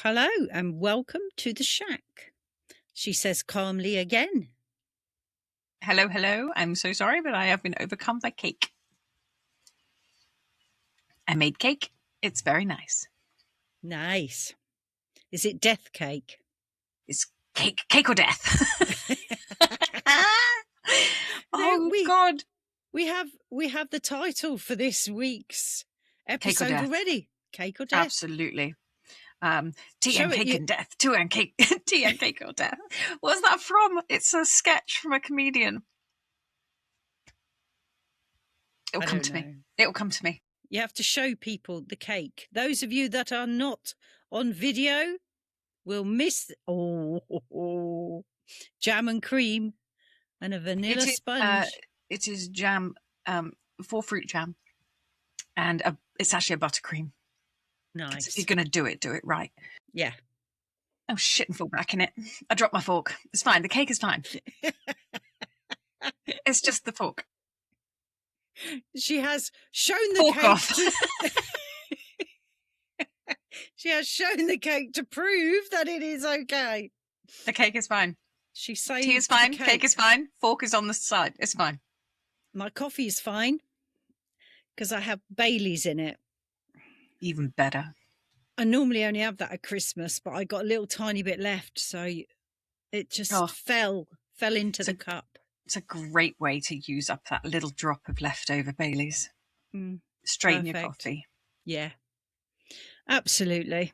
Hello and welcome to the shack, she says calmly again. Hello, hello. I'm so sorry, but I have been overcome by cake. I made cake. It's very nice. Nice. Is it death cake? It's cake or death. No, God. We have the title for this week's episode already. Cake or death. Absolutely. Tea and cake and death. Tea and cake or death. What's that from? It's a sketch from a comedian. It'll come to me. It'll come to me. You have to show people the cake. Those of you that are not on video will miss jam and cream and a vanilla sponge. It is jam, 4-fruit jam, and it's actually a buttercream. Nice. If you're going to do it right. Yeah. Oh, shit, and fall back in it. I dropped my fork. It's fine. The cake is fine. It's just the fork. She has shown the fork cake. Off. She has shown the cake to prove that it is okay. The cake is fine. She's saying tea is fine. Cake is fine. Fork is on the side. It's fine. My coffee is fine because I have Baileys in it. Even better. I normally only have that at Christmas, but I got a little tiny bit left, so it just fell into the cup. It's a great way to use up that little drop of leftover Baileys. Straight in your coffee. Yeah, absolutely.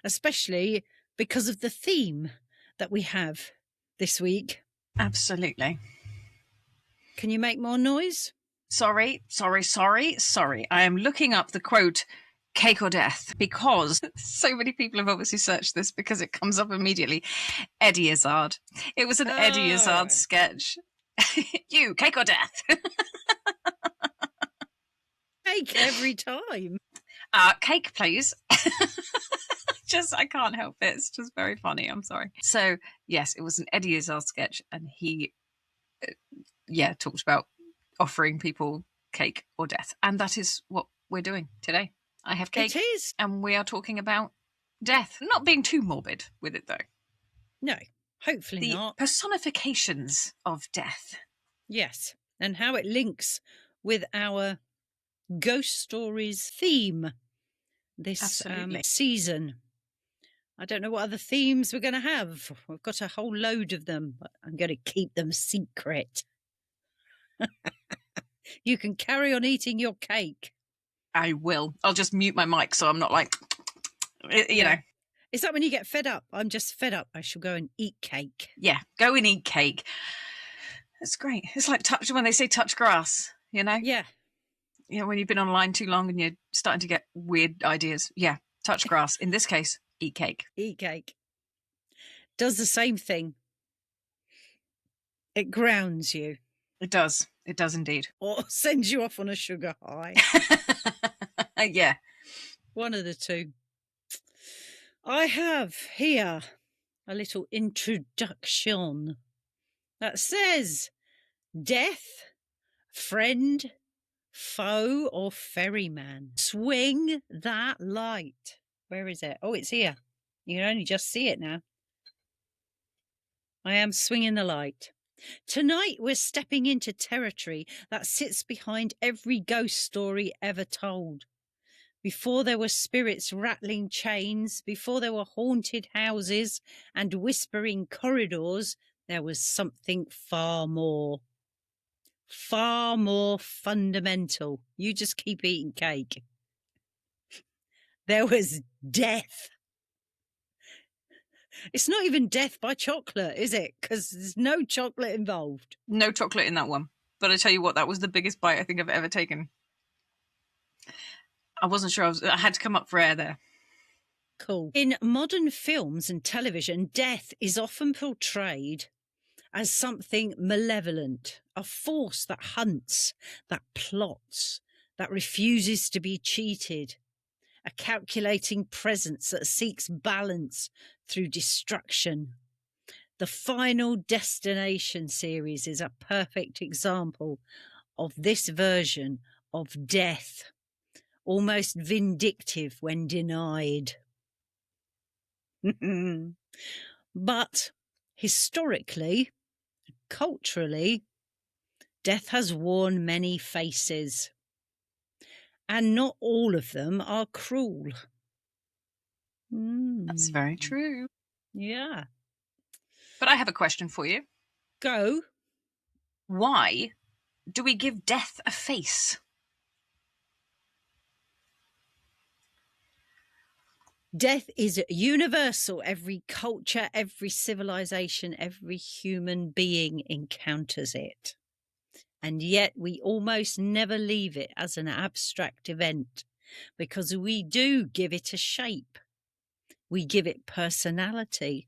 Especially because of the theme that we have this week. Absolutely. Can you make more noise? Sorry. I am looking up the quote, cake or death, because so many people have obviously searched this because it comes up immediately. Eddie Izzard. It was an Eddie Izzard sketch. You, cake or death? Cake every time. Cake, please. I can't help it. It's just very funny. I'm sorry. So, yes, it was an Eddie Izzard sketch, and he, talked about offering people cake or death. And that is what we're doing today. I have cake. It is. And we are talking about death. Not being too morbid with it, though. No, hopefully not. The personifications of death. Yes, and how it links with our ghost stories theme this season. I don't know what other themes we're going to have. We've got a whole load of them, but I'm going to keep them secret. You can carry on eating your cake. I will. I'll just mute my mic so I'm not like, you know. Is that when you get fed up? I'm just fed up. I shall go and eat cake. Yeah, go and eat cake. That's great. It's like when they say touch grass, you know? Yeah. You know, when you've been online too long and you're starting to get weird ideas. Yeah, touch grass. In this case, eat cake. Eat cake. Does the same thing. It grounds you. It does. It does indeed. Or sends you off on a sugar high. Yeah. One of the two. I have here a little introduction that says, death, friend, foe, or ferryman. Swing that light. Where is it? Oh, it's here. You can only just see it now. I am swinging the light. Tonight we're stepping into territory that sits behind every ghost story ever told. Before there were spirits rattling chains, before there were haunted houses and whispering corridors, there was something far more fundamental. You just keep eating cake. There was death. It's not even death by chocolate, is it? Because there's no chocolate involved. No chocolate in that one. But I tell you what, that was the biggest bite I think I've ever taken. I wasn't sure. I had to come up for air there. Cool. In modern films and television, death is often portrayed as something malevolent, a force that hunts, that plots, that refuses to be cheated, a calculating presence that seeks balance through destruction. The Final Destination series is a perfect example of this version of death, almost vindictive when denied. But historically, culturally, death has worn many faces, and not all of them are cruel. That's very true. Yeah. But I have a question for you. Go. Why do we give death a face? Death is universal. Every culture, every civilization, every human being encounters it. And yet we almost never leave it as an abstract event because we do give it a shape. We give it personality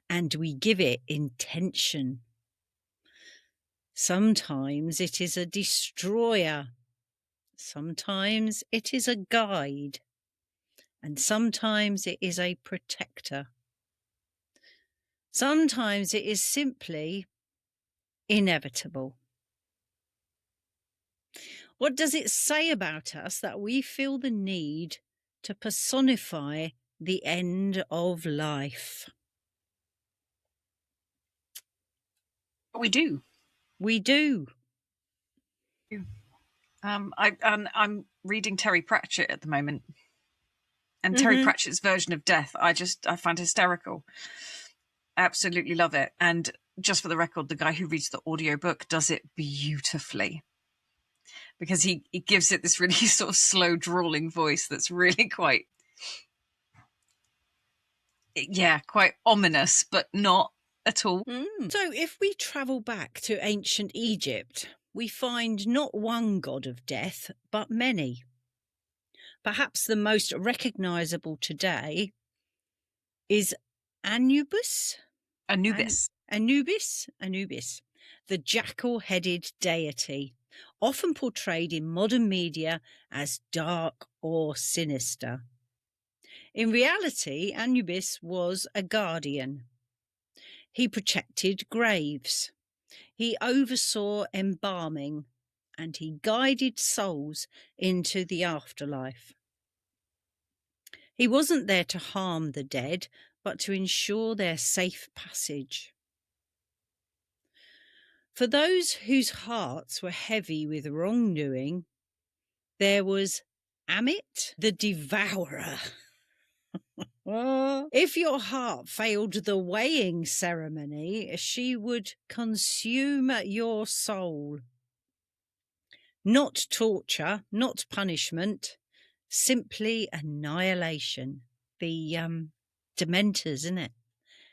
and we give it intention. Sometimes it is a destroyer. Sometimes it is a guide. And sometimes it is a protector. Sometimes it is simply inevitable. What does it say about us that we feel the need to personify the end of life? We do. We do. I'm reading Terry Pratchett at the moment. And Terry Pratchett's version of death, I find hysterical. I absolutely love it. And just for the record, the guy who reads the audiobook does it beautifully. Because he gives it this really sort of slow, drawling voice that's really quite ominous, but not at all. So if we travel back to ancient Egypt, we find not one god of death, but many. Perhaps the most recognisable today is Anubis. Anubis. Anubis, the jackal-headed deity, often portrayed in modern media as dark or sinister. In reality, Anubis was a guardian. He protected graves. He oversaw embalming, and he guided souls into the afterlife. He wasn't there to harm the dead, but to ensure their safe passage. For those whose hearts were heavy with wrongdoing, there was Amit, the devourer. If your heart failed the weighing ceremony, she would consume your soul. Not torture, not punishment, simply annihilation. The dementors, isn't it?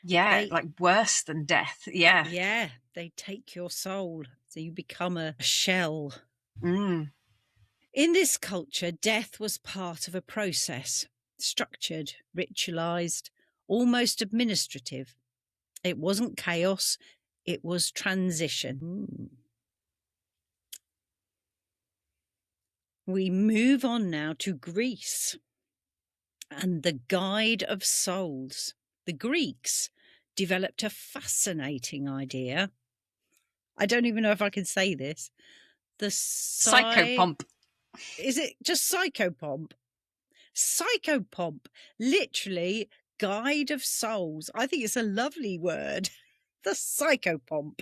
Yeah, like worse than death. Yeah. Yeah, they take your soul, so you become a shell. Mm. In this culture, death was part of a process, structured, ritualized, almost administrative. It wasn't chaos, it was transition. We move on now to Greece and the guide of souls. The Greeks developed a fascinating idea. I don't even know if I can say this. The Psychopomp. Is it just psychopomp? Psychopomp, literally guide of souls. I think it's a lovely word. The psychopomp.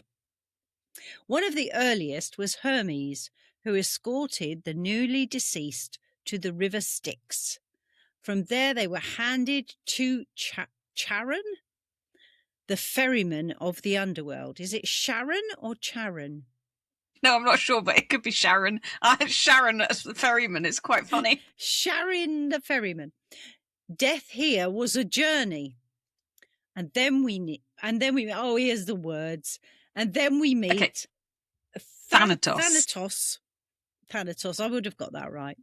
One of the earliest was Hermes, who escorted the newly deceased to the river Styx. From there, they were handed to Charon, the ferryman of the underworld. Is it Sharon or Charon? No, I'm not sure, but it could be Sharon. Sharon as the ferryman is quite funny. Sharon the ferryman. Death here was a journey. And then we oh, here's the words. And then we meet Thanatos. Thanatos, I would have got that right.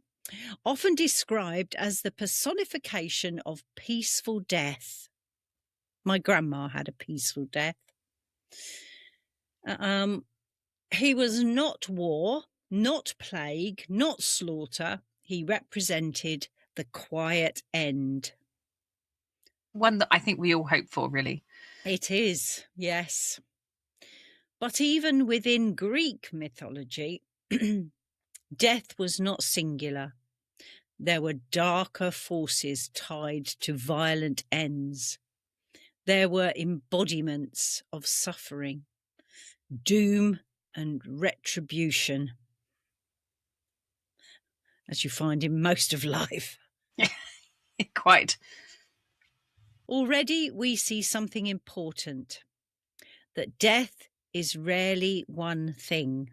Often described as the personification of peaceful death. My grandma had a peaceful death. He was not war, not plague, not slaughter. He represented the quiet end. One that I think we all hope for, really. It is, yes. But even within Greek mythology, death was not singular. There were darker forces tied to violent ends. There were embodiments of suffering, doom and retribution, as you find in most of life. Quite. Already we see something important, that death is rarely one thing.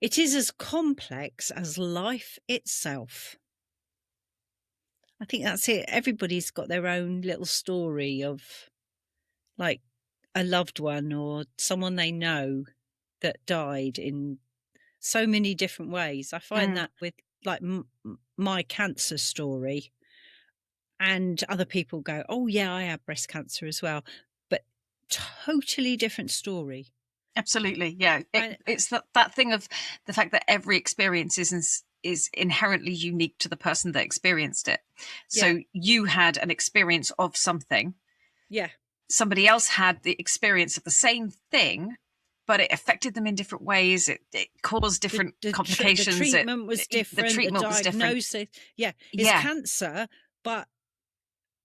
It is as complex as life itself. I think that's it. Everybody's got their own little story of, like, a loved one or someone they know that died in so many different ways. I find that with, like, my cancer story, and other people go, oh yeah, I had breast cancer as well, but totally different story. Absolutely, yeah. It's that thing of the fact that every experience is inherently unique to the person that experienced it. So you had an experience of something. Yeah. Somebody else had the experience of the same thing, but it affected them in different ways. It caused different complications. The treatment was different. The treatment was different. It's cancer, but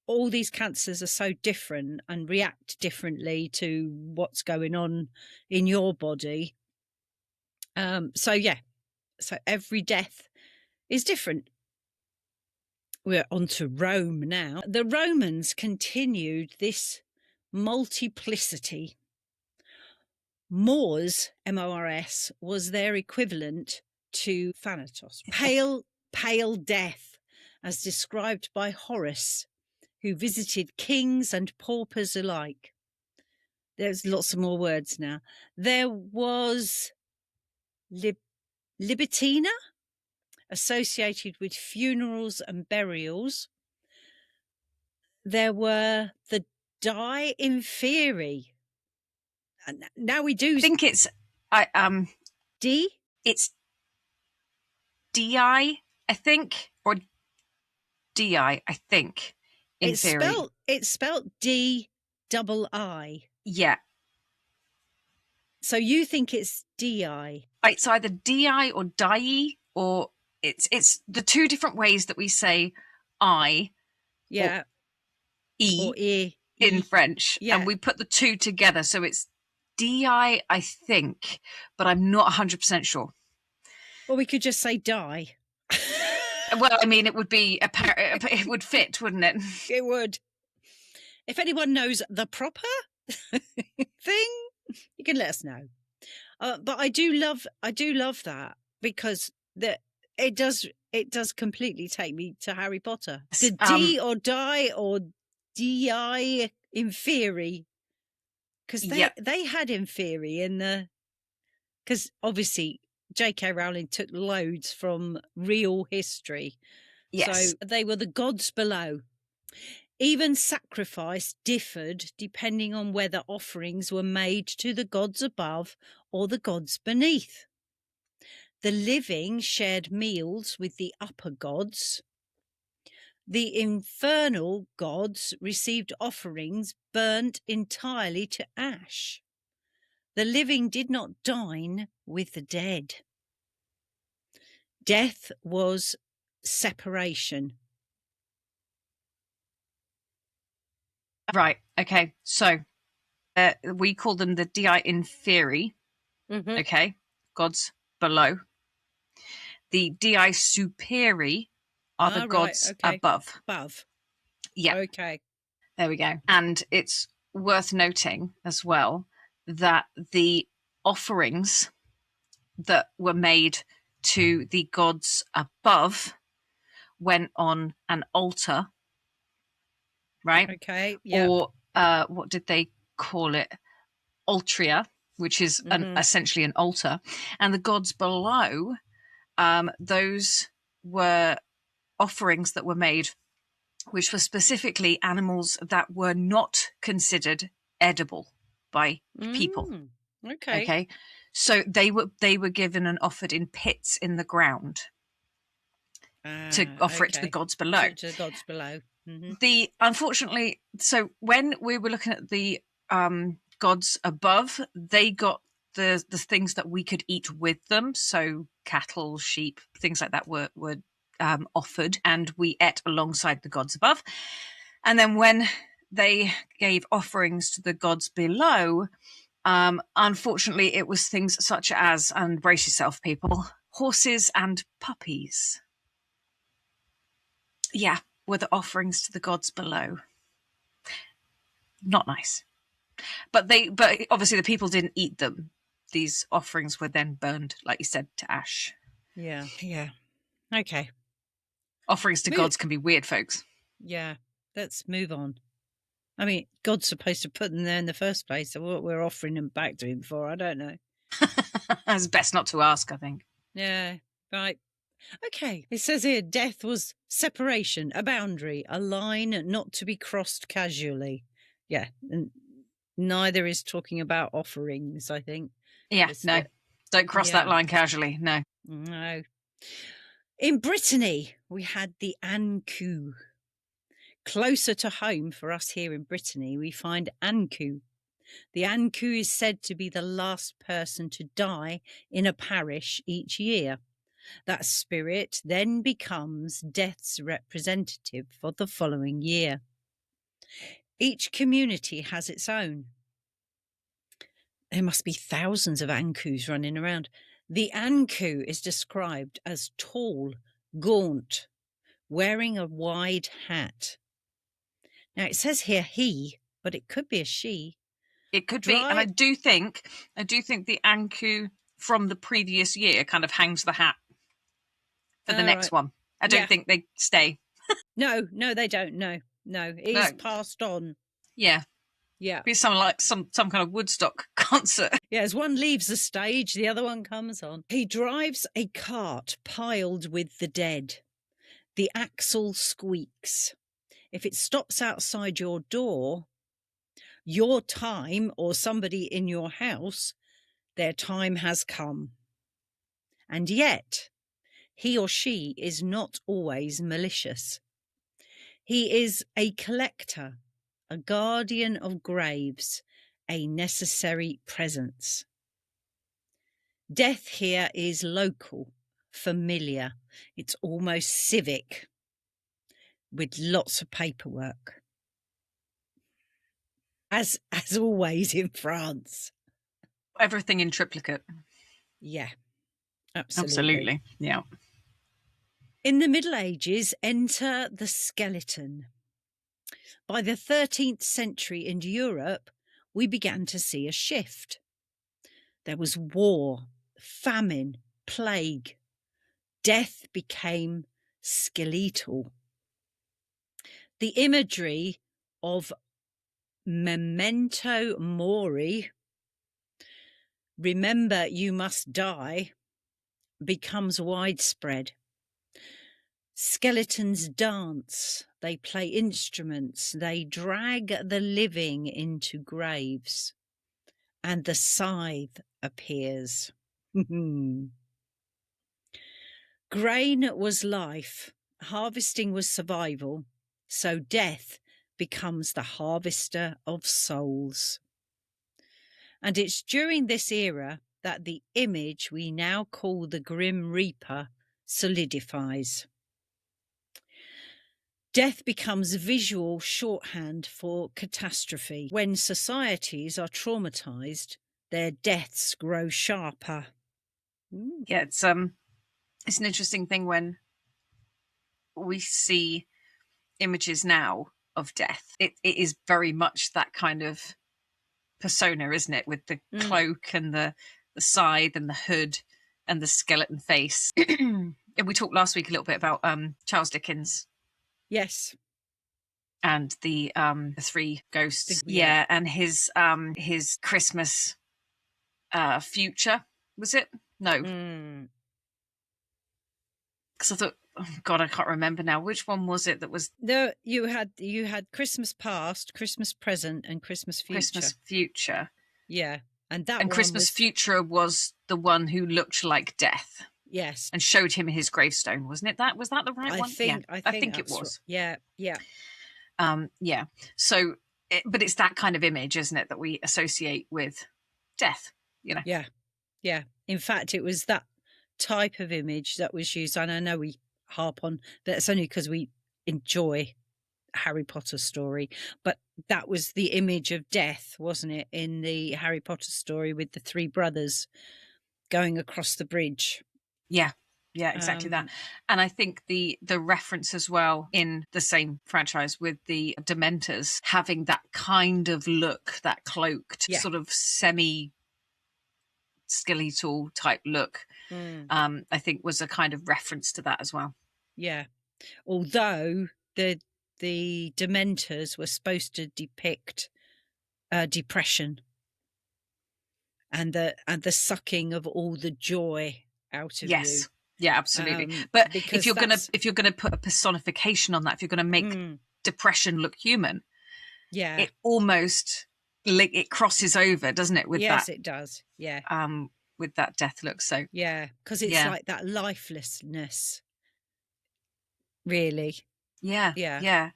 all these cancers are so different and react differently to what's going on in your body. So every death is different. We're on to Rome now. The Romans continued this multiplicity. Mors, M-O-R-S, was their equivalent to Thanatos. Pale death, as described by Horace, who visited kings and paupers alike. There's lots of more words now. There was Libitina, associated with funerals and burials. There were the die inferi. And now we do. I think it's D. It's DI, I think, or DI, I think. It's spelled D-double-I. Yeah. So you think it's DI? It's either DI or DIE, or it's the two different ways that we say I. Yeah. Or E in French. Yeah. And we put the two together. So it's DI, I think, but I'm not 100% sure. Well, we could just say die. Well, I mean, it would be it would fit, wouldn't it? It would. If anyone knows the proper thing, you can let us know. But I do love that, because it does completely take me to Harry Potter. The D or die or DI inferi, because they had inferi in the, because obviously J.K. Rowling took loads from real history. Yes. So they were the gods below. Even sacrifice differed depending on whether offerings were made to the gods above or the gods beneath. The living shared meals with the upper gods. The infernal gods received offerings burnt entirely to ash. The living did not dine with the dead. Death was separation. Right. Okay. So we call them the dei inferi. Mm-hmm. Okay. Gods below. The dei superi are the gods above. Above. Yeah. Okay. There we go. And it's worth noting as well that the offerings that were made to the gods above went on an altar, right? Okay. Yeah. Or what did they call it? Altria, which is essentially an altar. And the gods below, those were offerings that were made, which were specifically animals that were not considered edible by people. Okay. Okay. So they were given and offered in pits in the ground to offer it to the gods below. To the gods below. Mm-hmm. Unfortunately, so when we were looking at the gods above, they got the things that we could eat with them. So cattle, sheep, things like that were offered, and we ate alongside the gods above. And then when they gave offerings to the gods below, unfortunately, it was things such as, and brace yourself, people, horses and puppies. Yeah, were the offerings to the gods below. Not nice. But obviously the people didn't eat them. These offerings were then burned, like you said, to ash. Yeah. Okay. Offerings to gods can be weird, folks. Yeah, let's move on. I mean, God's supposed to put them there in the first place, so what we're offering them back to him for, I don't know. It's best not to ask, I think. Yeah, right. Okay, it says here, death was separation, a boundary, a line not to be crossed casually. Yeah, and neither is talking about offerings, I think. Yeah, no. Don't cross that line casually, no. No. In Brittany, we had the Ankou. Closer to home for us here in Brittany, we find Ankou. The Ankou is said to be the last person to die in a parish each year. That spirit then becomes death's representative for the following year. Each community has its own. There must be thousands of Ankous running around. The Ankou is described as tall, gaunt, wearing a wide hat. Now it says here he, but it could be a she. It could be, and I do think the Ankou from the previous year kind of hangs the hat for the next one. I don't think they stay. No, they don't. No, it is passed on. Yeah. Be some kind of Woodstock concert. Yeah, as one leaves the stage, the other one comes on. He drives a cart piled with the dead. The axle squeaks. If it stops outside your door, your time, or somebody in your house, their time has come. And yet, he or she is not always malicious. He is a collector, a guardian of graves, a necessary presence. Death here is local, familiar. It's almost civic, with lots of paperwork. As always in France. Everything in triplicate. Yeah, absolutely. Yeah. In the Middle Ages, enter the skeleton. By the 13th century in Europe, we began to see a shift. There was war, famine, plague. Death became skeletal. The imagery of memento mori, remember you must die, becomes widespread. Skeletons dance, they play instruments, they drag the living into graves, and the scythe appears. Grain was life, harvesting was survival, so death becomes the harvester of souls. And it's during this era that the image we now call the Grim Reaper solidifies. Death becomes visual shorthand for catastrophe. When societies are traumatized, their deaths grow sharper. Yeah, it's an interesting thing when we see images now of death. It is very much that kind of persona, isn't it? With the cloak and the scythe and the hood and the skeleton face. We talked last week a little bit about Charles Dickens. Yes. And the three ghosts. Yeah, and his Christmas future, was it? No. Because I thought, oh God, I can't remember now. Which one was it that was? No, you had Christmas past, Christmas present, and Christmas future. Christmas future. Yeah, and that. And Christmas future was the one who looked like death. Yes. And showed him his gravestone, wasn't it? Was that the right one? I think it was. Yeah. Yeah. So, but it's that kind of image, isn't it, that we associate with death. you know. Yeah. In fact, it was that type of image that was used, and I know we harp on, but it's only because we enjoy Harry Potter story, but that was the image of death, wasn't it, in the Harry Potter story with the three brothers going across the bridge. Yeah. Yeah, exactly that. And I think the reference as well in the same franchise with the Dementors having that kind of look, that cloaked Yeah. sort of semi skeletal type look, I think was a kind of reference to that as well. Yeah. Although the Dementors were supposed to depict depression and the sucking of all the joy out of you. Yeah, absolutely. But if you're gonna put a personification on that, if you're gonna make depression look human, yeah, it almost it crosses over, doesn't it? With yes, that, it does. Yeah, with that death look. So yeah, because it's like that lifelessness, really. Yeah, Yeah, yeah,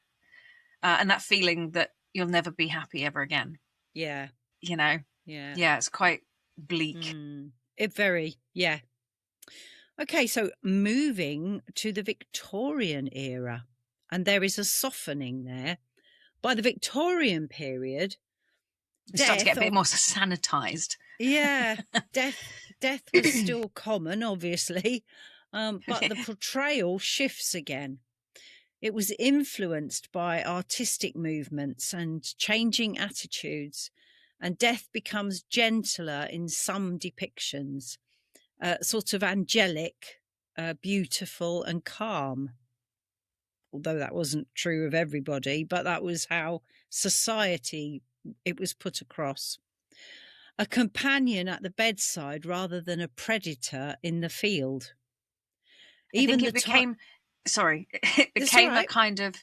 and that feeling that you'll never be happy ever again. yeah, You know. yeah. Yeah, it's quite bleak. It very, yeah. Okay, so moving to the Victorian era, and there is a softening there. By the Victorian period, It's starting to get a bit more sanitized. Yeah, death was still common, obviously, but the portrayal shifts again. It was influenced by artistic movements and changing attitudes, and death becomes gentler in some depictions, sort of angelic, beautiful, and calm. Although that wasn't true of everybody, but that was how society it was put across. A companion at the bedside rather than a predator in the field. Even it became a kind of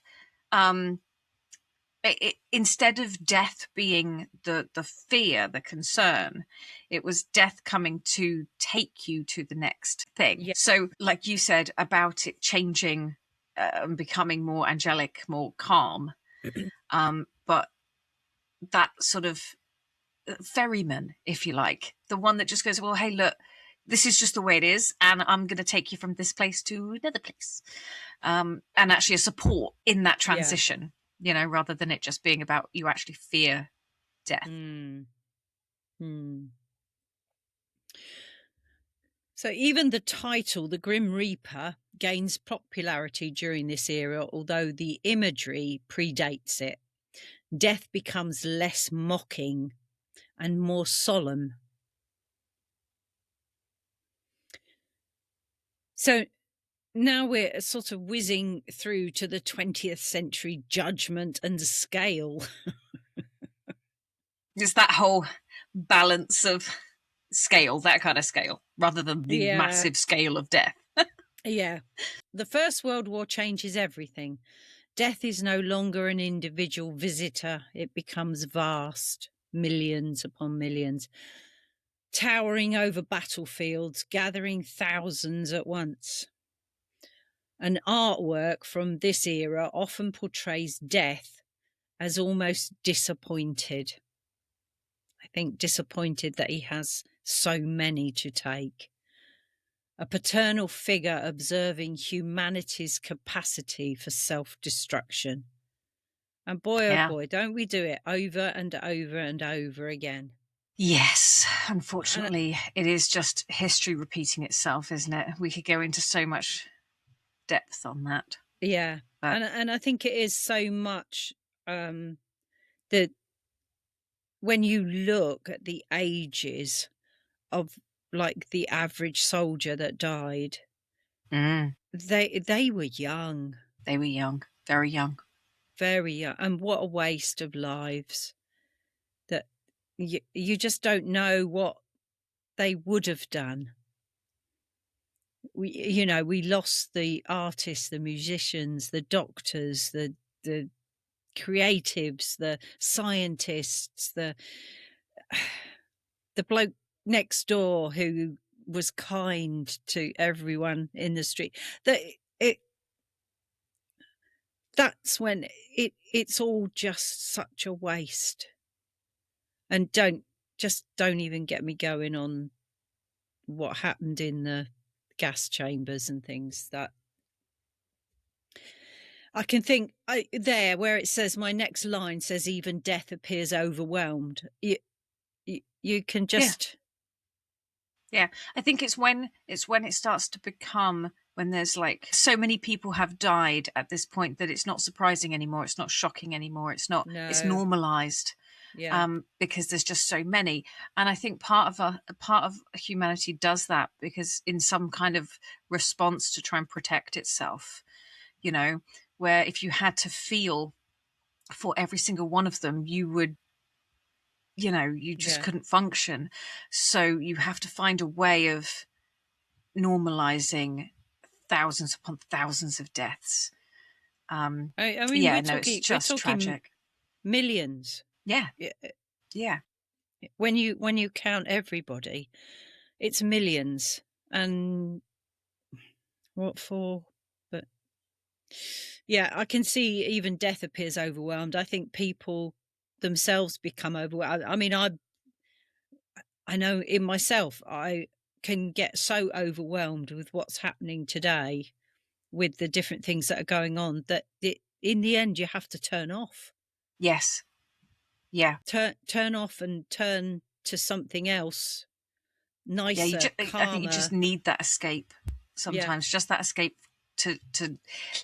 instead of death being the fear, the concern, it was death coming to take you to the next thing. Yeah. So like you said about it changing and becoming more angelic, more calm, but that sort of ferryman, if you like, the one that just goes, well, hey, look, this is just the way it is, and I'm going to take you from this place to another place, and actually a support in that transition, you know, rather than it just being about you actually fear death. So even the title, the Grim Reaper, gains popularity during this era, although the imagery predates it. Death becomes less mocking and more solemn. So now we're sort of whizzing through to the 20th century judgment and scale. It's that whole balance of scale, that kind of scale, rather than the massive scale of death. Yeah. The First World War changes everything. Death is no longer an individual visitor. It becomes vast, millions upon millions, towering over battlefields, gathering thousands at once. And artwork from this era often portrays death as almost disappointed. I think disappointed that he has so many to take. A paternal figure observing humanity's capacity for self-destruction. And boy, oh boy, don't we do it over and over and over again. Yes, unfortunately, it is just history repeating itself, isn't it? We could go into so much depth on that. Yeah, and I think it is so much that when you look at the ages of like the average soldier that died, they were young. They were young, very young. Very young. And what a waste of lives. That you just don't know what they would have done. We lost the artists, the musicians, the doctors, the creatives, the scientists, the bloke next door who was kind to everyone in the street. That's when it's all just such a waste. And don't just don't even get me going on what happened in the gas chambers and things. That I can think there where it says, my next line says, even death appears overwhelmed. You can just Yeah, I think it's when it starts to become, when there's like so many people have died at this point that it's not surprising anymore. It's not shocking anymore. It's no, normalized. yeah, Because there's just so many. And I think part of humanity does that because in some kind of response to try and protect itself, you know, where if you had to feel for every single one of them, you would, you just yeah. couldn't function. So you have to find a way of normalizing thousands upon thousands of deaths. I mean, Yeah, we're no, it's talking just tragic. millions. Yeah, Yeah, yeah. when you count everybody, it's millions. And what for? But yeah, I can see even death appears overwhelmed. I think people themselves become overwhelmed. I mean, I know in myself, I can get so overwhelmed with what's happening today, with the different things that are going on, that in the end you have to turn off. Yes. Yeah. Turn off and turn to something else, Yeah, nicer, I think you just calmer. need that escape Yeah, sometimes, just that escape to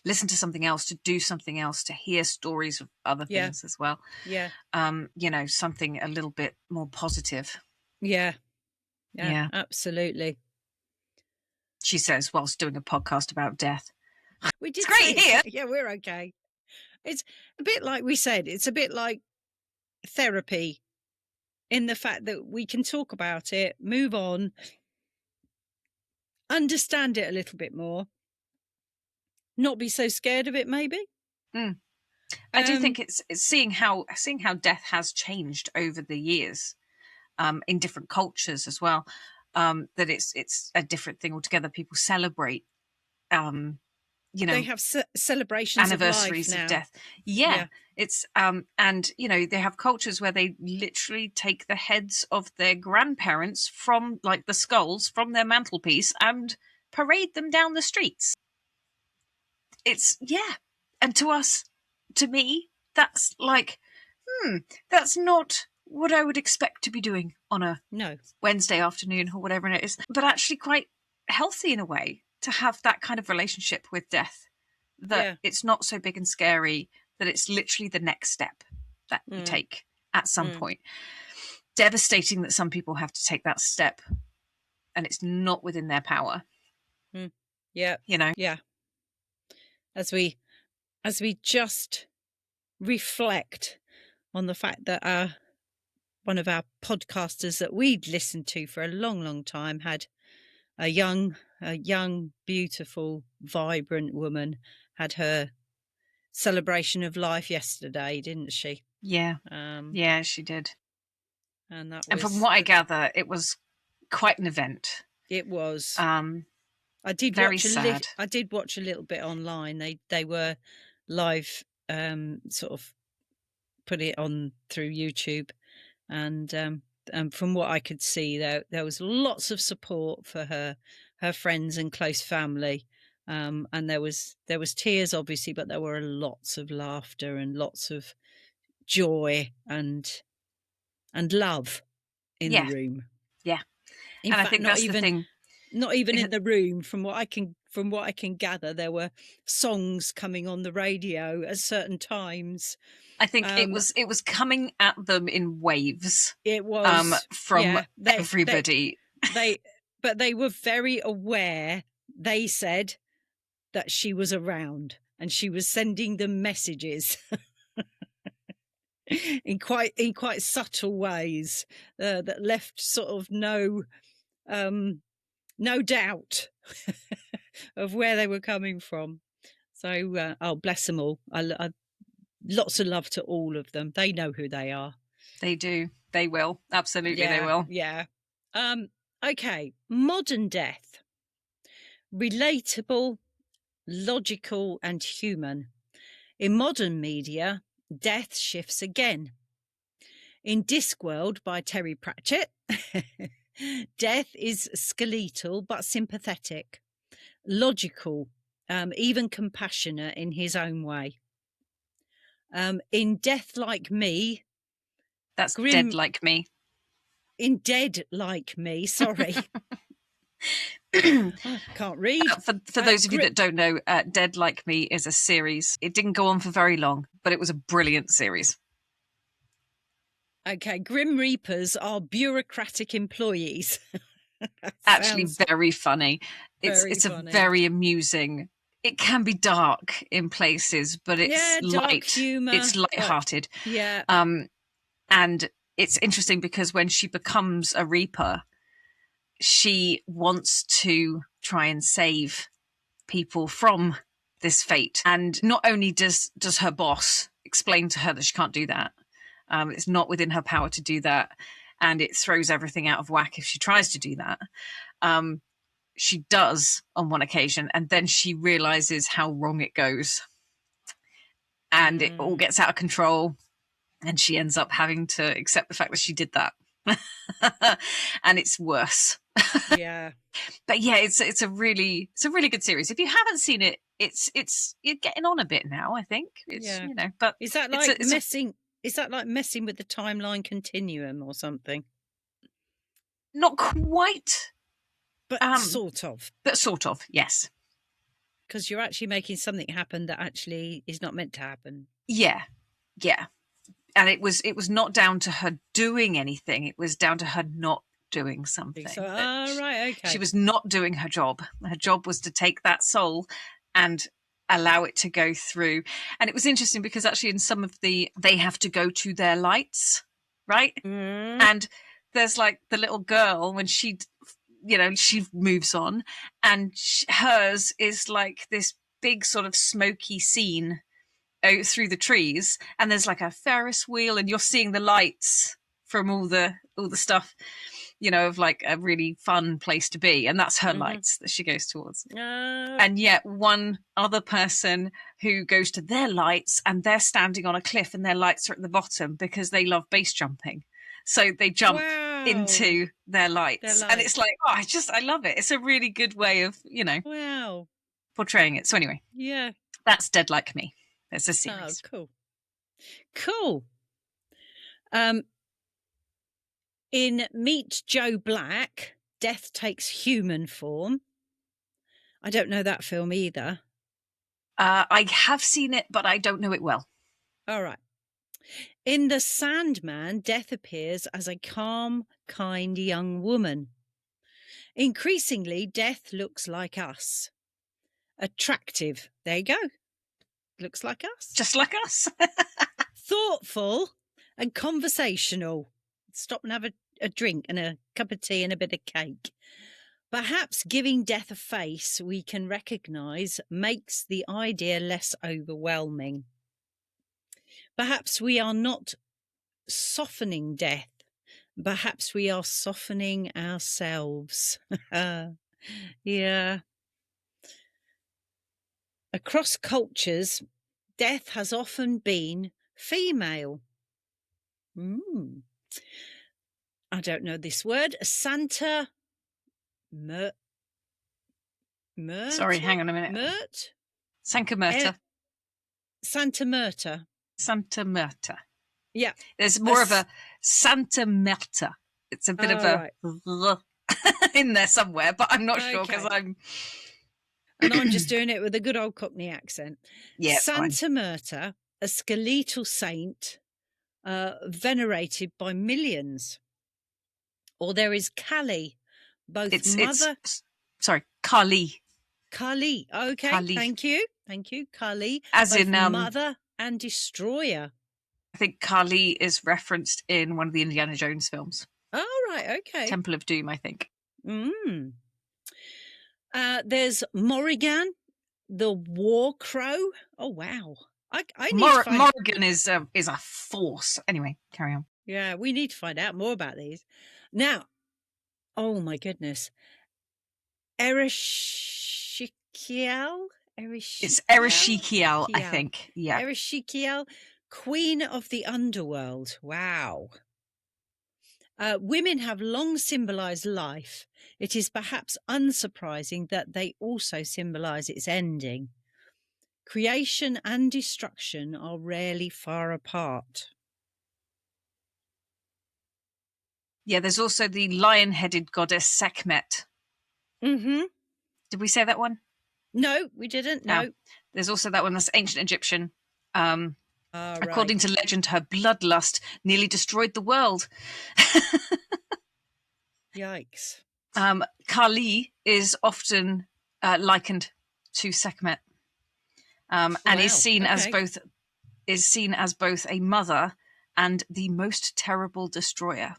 listen to something else, to do something else, to hear stories of other yeah, things as well. yeah, Something a little bit more positive. yeah, yeah, Yeah. absolutely. She says whilst doing a podcast about death. We It's did great say, here. yeah, we're okay. It's a bit like we said, it's a bit like therapy, in the fact that we can talk about it, move on, understand it a little bit more, not be so scared of it, maybe. Mm. I do think it's seeing how death has changed over the years, in different cultures as well. That it's a different thing altogether. People celebrate, They have celebrations of life anniversaries of now. death. Yeah, Yeah, it's and they have cultures where they literally take the heads of their grandparents from, like, the skulls from their mantelpiece and parade them down the streets. It's, yeah. And to me, that's like, that's not what I would expect to be doing on a no, Wednesday afternoon or whatever it is, but actually quite healthy in a way to have that kind of relationship with death, that yeah, it's not so big and scary, that it's literally the next step that you mm, take at some mm, point. Devastating that some people have to take that step and it's not within their power, mm. Yeah, you know? yeah. As we just reflect on the fact that one of our podcasters that we'd listened to for a long, long time had a young, beautiful, vibrant woman had her celebration of life yesterday, didn't she? Yeah. Um, Yeah, she did. and that And from was what I gather, it was quite an event. it was. Um, I did very watch sad. I did watch a little bit online. They were live, sort of put it on through YouTube, and from what I could see, there was lots of support for her friends and close family, and there was tears, obviously, but there were lots of laughter and lots of joy and love in the Yeah. room. Yeah. In And I fact, think that's the thing. not even in the room. From what I can gather, there were songs coming on the radio at certain times. I think it Um, was coming at them in waves, it was, from yeah, everybody. they but they were very aware. They said that she was around and she was sending them messages in quite subtle ways, that left sort of no doubt of where they were coming from. So, oh, bless them all. I lots of love to all of them. They know who they are. They do. They will. Absolutely, they Yeah, will. yeah. Okay, modern death. Relatable, logical, and human. In modern media, death shifts again. In Discworld by Terry Pratchett, Death is skeletal but sympathetic, logical, even compassionate in his own way. In Death Like Me, That's Dead Like Me. In Dead Like Me, sorry. I can't read. For those of you that don't know, Dead Like Me is a series. It didn't go on for very long, but it was a brilliant series. Okay, Grim Reapers are bureaucratic employees. Actually, very funny. It's funny. A very amusing. It can be dark in places, but it's light humor. It's light-hearted. Yeah. And it's interesting because when she becomes a Reaper, she wants to try and save people from this fate. And not only does her boss explain to her that she can't do that, it's not within her power to do that, and it throws everything out of whack if she tries to do that. She does on one occasion, and then she realizes how wrong it goes. And it all gets out of control, and she ends up having to accept the fact that she did that. And it's worse. Yeah. But yeah, it's a really good series. If you haven't seen it, it's you're getting on a bit now, I think. It's but is that like messing with the timeline continuum or something? Not quite. But sort of. But sort of, yes. Because you're actually making something happen that actually is not meant to happen. Yeah. Yeah. And it was not down to her doing anything. It was down to her not doing something. So, right, okay. She was not doing her job. Her job was to take that soul and allow it to go through. And it was interesting because actually in some of they have to go to their lights, right? And there's like the little girl when she moves on, and hers is like this big sort of smoky scene out through the trees, and there's like a Ferris wheel, and you're seeing the lights from all the stuff, of like a really fun place to be, and that's her lights that she goes towards. And yet one other person who goes to their lights, and they're standing on a cliff, and their lights are at the bottom because they love base jumping, so they jump into their lights. And it's like, I love it. It's a really good way of portraying it. So anyway, that's Dead Like Me. It's a series. Oh, cool. In Meet Joe Black, Death takes human form. I don't know that film either. I have seen it, but I don't know it well. All right. In The Sandman, Death appears as a calm, kind young woman. Increasingly, Death looks like us. Attractive. There you go. Looks like us. Just like us. Thoughtful and conversational. Stop and have a drink and a cup of tea and a bit of cake. Perhaps giving Death a face we can recognise makes the idea less overwhelming. Perhaps we are not softening Death. Perhaps we are softening ourselves. Yeah. Across cultures, Death has often been female. I don't know this word. Santa Mert. Sorry, hang on a minute. Mert? Santa Merta. Santa Merta. Santa Merta. Yeah. There's more of a Santa Merta. It's a bit of a in there somewhere, but I'm not sure because I'm... And I'm just doing it with a good old Cockney accent. Yeah, Santa Merta, a skeletal saint venerated by millions. Or there is Kali, both sorry, Kali. Kali, okay, Kali. Thank you. Kali, as in mother and destroyer. I think Kali is referenced in one of the Indiana Jones films. Oh, right, okay. Temple of Doom, I think. There's Morrigan, the War Crow. Oh, wow. I need to find... Morrigan is a force. Anyway, carry on. Yeah, we need to find out more about these. Now, oh my goodness. Erishikiel? It's Erishikiel, I think. Yeah. Erishikiel, Queen of the Underworld. Wow. Women have long symbolised life. It is perhaps unsurprising that they also symbolise its ending. Creation and destruction are rarely far apart. Yeah, there's also the lion-headed goddess Sekhmet. Mm-hmm. Did we say that one? No, we didn't. No. There's also that one that's ancient Egyptian. Right. According to legend, her bloodlust nearly destroyed the world. Yikes. Kali is often likened to Sekhmet, and is seen as both a mother and the most terrible destroyer.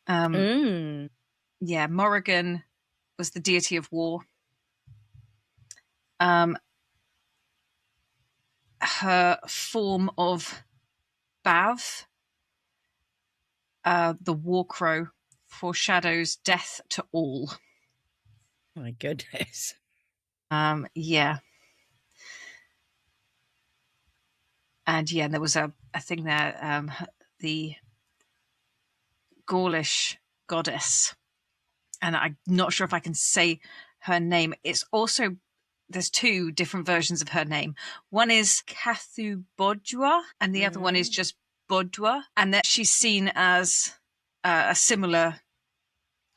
Yeah, Morrigan was the deity of war. Her form of Bav, the war crow, foreshadows death to all. My goodness. Yeah. And yeah, there was a thing there, the Gaulish goddess, and I'm not sure if I can say her name. It's also, there's two different versions of her name. One is Cathubodua, and the other one is just Bodua, and that she's seen as a similar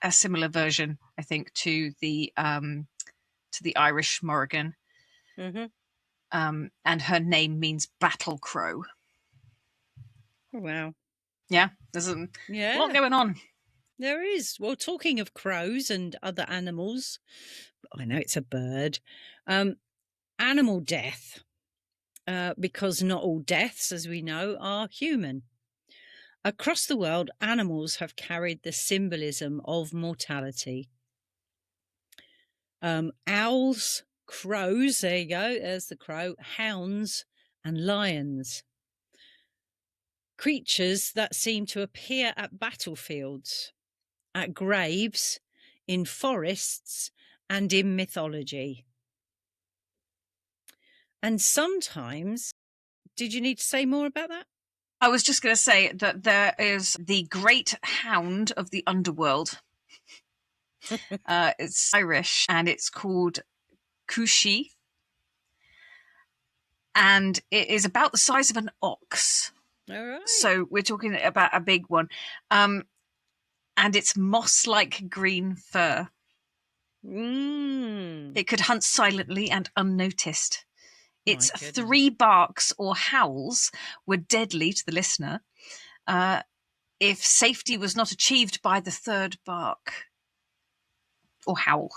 version, I think, to the Irish Morrigan. And her name means battle crow. Oh, wow. Yeah, there's a lot going on. There is. Well, talking of crows and other animals, I know it's a bird. Animal death, because not all deaths, as we know, are human. Across the world, animals have carried the symbolism of mortality. Owls, crows, there you go, there's the crow, hounds, and lions. Creatures that seem to appear at battlefields, at graves, in forests, and in mythology. And sometimes, did you need to say more about that? I was just going to say that there is the great hound of the underworld. It's Irish, and it's called Cosy. And it is about the size of an ox. All right. So we're talking about a big one. And it's moss-like green fur. It could hunt silently and unnoticed. Its 3 barks or howls were deadly to the listener if safety was not achieved by the 3rd bark or howl.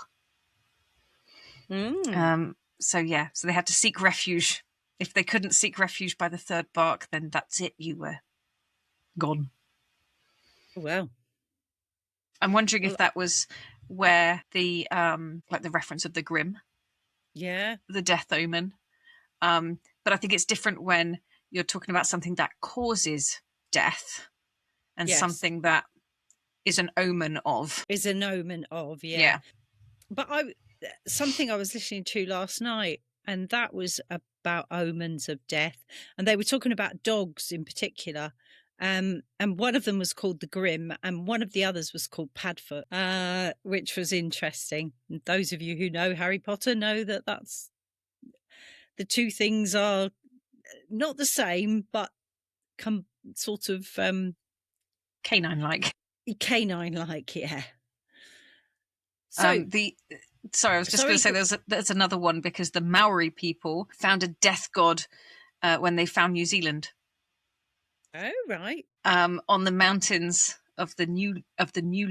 So they had to seek refuge. If they couldn't seek refuge by the 3rd bark, then that's it. You were gone. Well, I'm wondering if that was where the like the reference of the Grimm, the death omen. But I think it's different when you're talking about something that causes death and something that is an omen of. Is an omen of, yeah. But something I was listening to last night, and that was about omens of death. And they were talking about dogs in particular. And one of them was called the Grimm, and one of the others was called Padfoot, which was interesting. And those of you who know Harry Potter know that that's the two things are not the same, but come sort of canine-like. Canine-like, yeah. So I was just going to say there's another one, because the Maori people found a death god when they found New Zealand. Oh, right. On the mountains of the new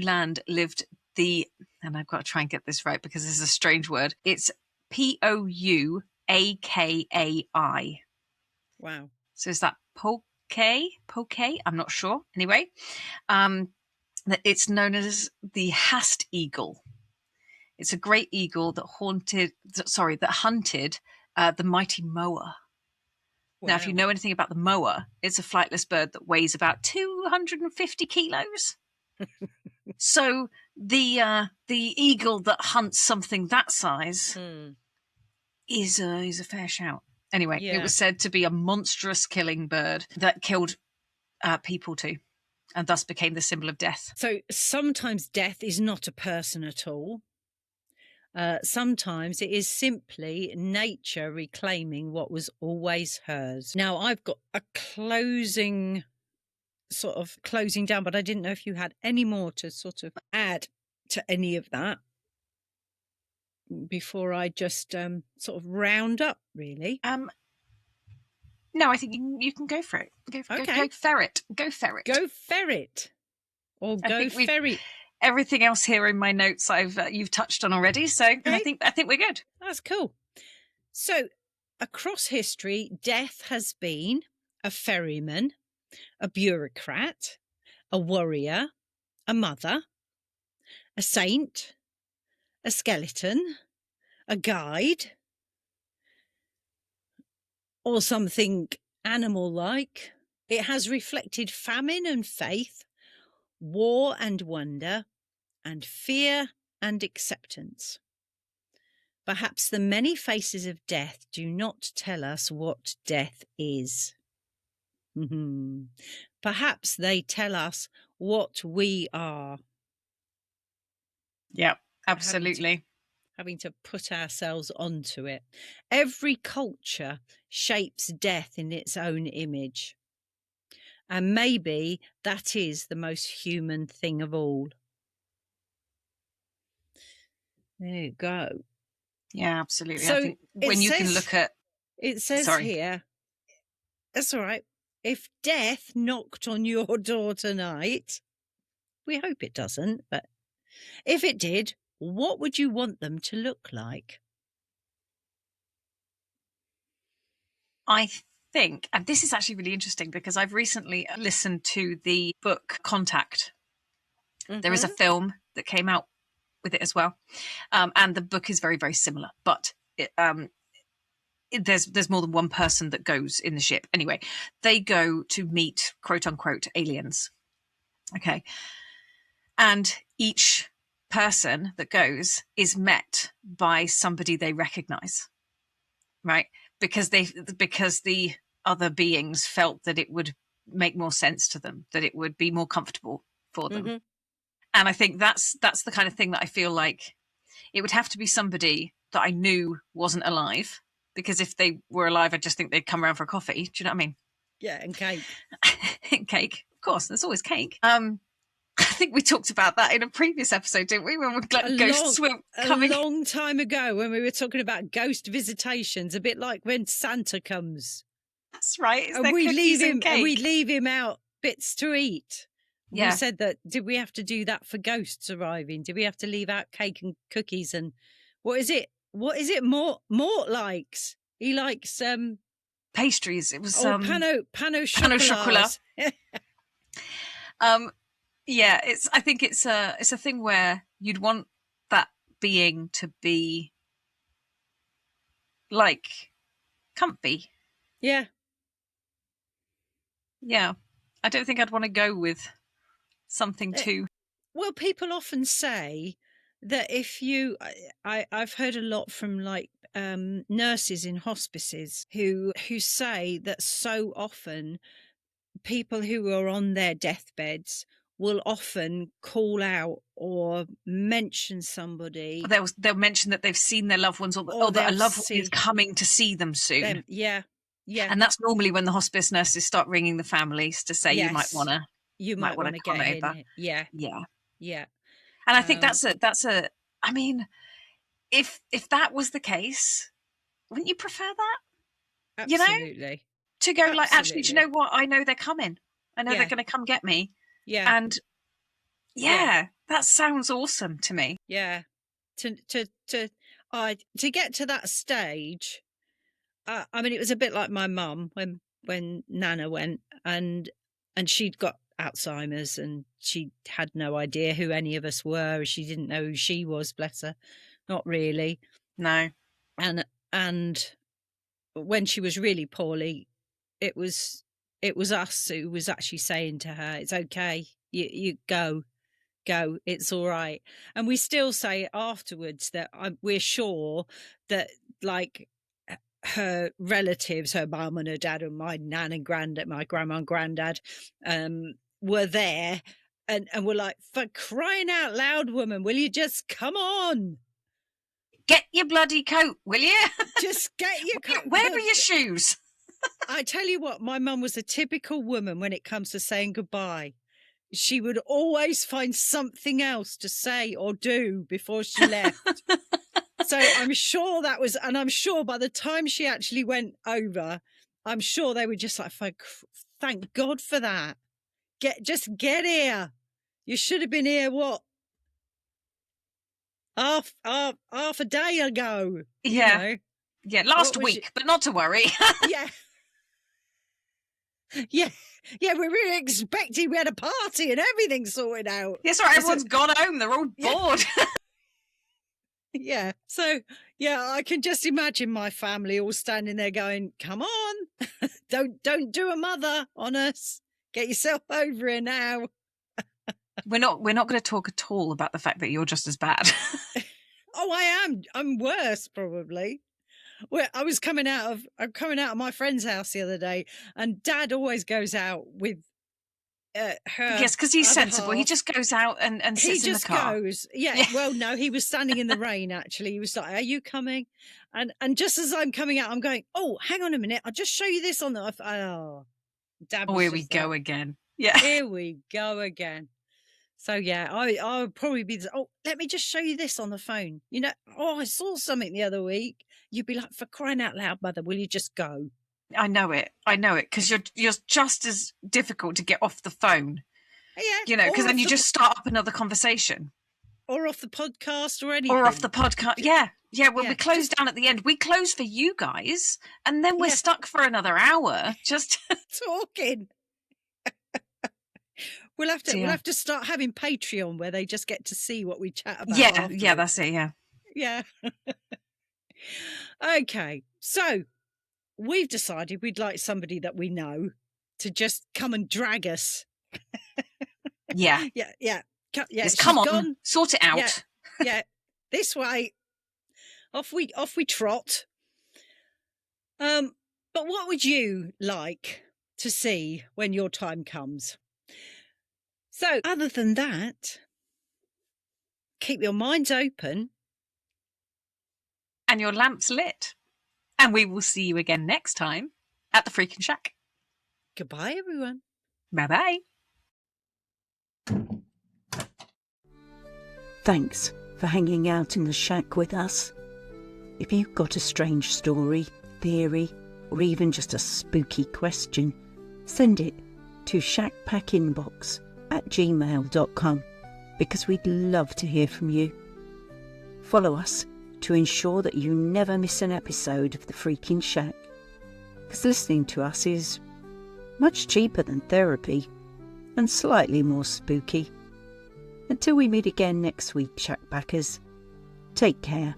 land lived and I've got to try and get this right because this is a strange word. It's Pouakai. Wow. So is that Poke? I'm not sure. Anyway, it's known as the Hast eagle. It's a great eagle that hunted the mighty moa. Wow. Now, if you know anything about the moa, it's a flightless bird that weighs about 250 kilos. So the eagle that hunts something that size is a fair shout. Anyway, it was said to be a monstrous killing bird that killed people too. and thus became the symbol of death. So sometimes death is not a person at all. Sometimes it is simply nature reclaiming what was always hers. Now, I've got a closing down, but I didn't know if you had any more to sort of add to any of that before I just sort of round up, really. No, I think you can go for it. Go ferret. Go ferret. Go ferret. Or go ferret. Everything else here in my notes you've touched on already, so okay. I think we're good. That's cool. So across history, death has been a ferryman, a bureaucrat, a warrior, a mother, a saint, a skeleton, a guide, or something animal-like. It has reflected famine and faith, war and wonder, and fear and acceptance. Perhaps the many faces of death do not tell us what death is. Perhaps they tell us what we are. Yeah, absolutely. Having to put ourselves onto it. Every culture shapes death in its own image. And maybe that is the most human thing of all. There you go. Yeah, absolutely. So I think when you can look at... It says here, that's all right. If death knocked on your door tonight, we hope it doesn't, but if it did, what would you want them to look like? I think, and this is actually really interesting because I've recently listened to the book Contact. There is a film that came out with it as well. And the book is very, very similar, but there's more than one person that goes in the ship. Anyway, they go to meet quote unquote aliens. Okay. And each person that goes is met by somebody they recognize, right? Because the other beings felt that it would make more sense to them, that it would be more comfortable for them. And I think that's the kind of thing that I feel like it would have to be somebody that I knew wasn't alive, because if they were alive, I just think they'd come around for a coffee. Do you know what I mean? Yeah, and cake. Cake, of course. There's always cake. I think we talked about that in a previous episode, didn't we? When ghosts were coming. A long time ago, when we were talking about ghost visitations, a bit like when Santa comes. That's right. And we leave him out bits to eat. Yeah. We said that. Did we have to do that for ghosts arriving? Did we have to leave out cake and cookies? And what is it? Mort likes? He likes pastries. It was pain au chocolat. Yeah, I think it's a thing where you'd want that being to be like comfy. Yeah. Yeah. I don't think I'd want to go with something too... Well, people often say that if you... I've heard a lot from like nurses in hospices who say that so often people who are on their deathbeds will often call out or mention somebody. They'll mention that they've seen their loved ones, or that a loved one is coming to see them soon. Yeah. And that's normally when the hospice nurses start ringing the families to say, you might want to come over. Yeah. And I think that's a. I mean, if that was the case, wouldn't you prefer that? Absolutely. You know, to go like, actually, do you know what? I know they're coming. I know they're going to come get me. Yeah. And that sounds awesome to me. Yeah. To get to that stage, I mean, it was a bit like my mum when Nana went, and she'd got Alzheimer's and she had no idea who any of us were. She didn't know who she was, bless her. Not really. No. And when she was really poorly, it was us who was actually saying to her, it's okay, you go, it's all right. And we still say afterwards that we're sure that like her relatives, her mum and her dad and my nan and granddad, my grandma and granddad, were there and were like, for crying out loud, woman, will you just come on? Get your bloody coat, will you? Just get your coat. Where are your shoes? I tell you what, my mum was a typical woman when it comes to saying goodbye. She would always find something else to say or do before she left. So I'm sure that was, and I'm sure by the time she actually went over, I'm sure they were just like, thank God for that. Just get here. You should have been here, what? Half a day ago. Yeah. You know? Yeah, last week, but not to worry. Yeah. Yeah, we were expecting we had a party and everything sorted out. Yes, right, everyone's gone home. They're all bored. Yeah. So, yeah, I can just imagine my family all standing there going, come on, don't do a mother on us. Get yourself over here now. We're not going to talk at all about the fact that you're just as bad. Oh, I am. I'm worse, probably. Well, I'm coming out of my friend's house the other day, and Dad always goes out with her. Yes, because he's sensible. Half. He just goes out and sits in the car. He just goes. Yeah. Well, no, he was standing in the rain. Actually, he was like, "Are you coming?" And just as I'm coming out, I'm going, "Oh, hang on a minute. I'll just show you this on the." Oh, Dad. Oh, here we go again. Yeah. Here we go again. So yeah, I would probably be. Oh, let me just show you this on the phone. You know, I saw something the other week. You'd be like, for crying out loud, mother, will you just go? I know it, because you're just as difficult to get off the phone. Yeah, you know, because then you just start up another conversation, or off the podcast, or anything, or off the podcast. Yeah. Well, we close down at the end. We close for you guys, and then we're stuck for another hour just talking. We'll have to start having Patreon where they just get to see what we chat about. Yeah, that's it. Yeah. Okay, so we've decided we'd like somebody that we know to just come and drag us. Yeah. Just come on, sort it out. Yeah. This way, off we trot. But what would you like to see when your time comes? So, other than that, keep your minds open. And your lamps lit. And we will see you again next time at the Freaking Shack. Goodbye, everyone. Bye-bye. Thanks for hanging out in the shack with us. If you've got a strange story, theory, or even just a spooky question, send it to shackpackinbox@gmail.com because we'd love to hear from you. Follow us to ensure that you never miss an episode of The Freaking Shack, because listening to us is much cheaper than therapy and slightly more spooky. Until we meet again next week, Shackpackers, take care.